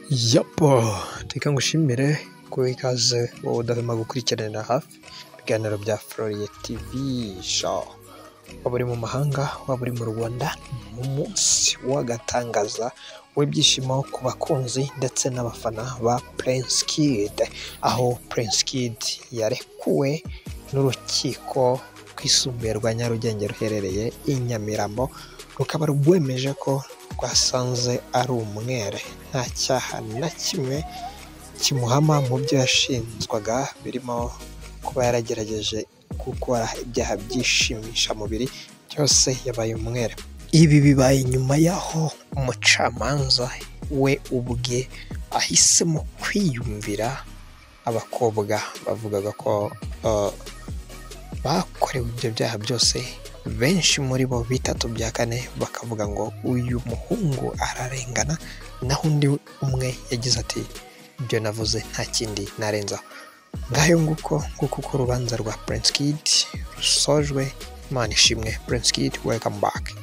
Yapo, reka ngushimire ko ikaze wowe udahwema gukurikiranira hafi ibiganiro bya Floriye TV show. Waba uri mu mahanga, waba uri mu Rwanda, mu munsi w'agatangaza w'ibyishimo ku bakunzi ndetse n'abafana ba Prince Kid, aho Prince Kid yarekuwe n'urukiko rwisumbuye rwa Nyarugenge ruherereye i Nyamirambo, rukaba rwemeje ko rwasanze ari umwere, nta cyaha na kimwe kimuhama mu byo yashinjwaga, birimo kuba yaragerageje gukora ibyaha byishimisha mubiri, byose yabaye umwere. Ibi bibaye nyuma y'aho umucamanza we ubwe ahisemo kwiyumvira abakobwa bavugaga ko bakorewe ibyo byaha byose. Benshi muri bo bitatu bya kane bakavuga ngo uyu muhungu ararengana, naho undi umwe yagize ati ibyo navuze nta kindi narenzaho. Ngayo nguko uko urubanza rwa Prince Kid rusojwe. Imana ishimwe. Prince Kid, welcome back.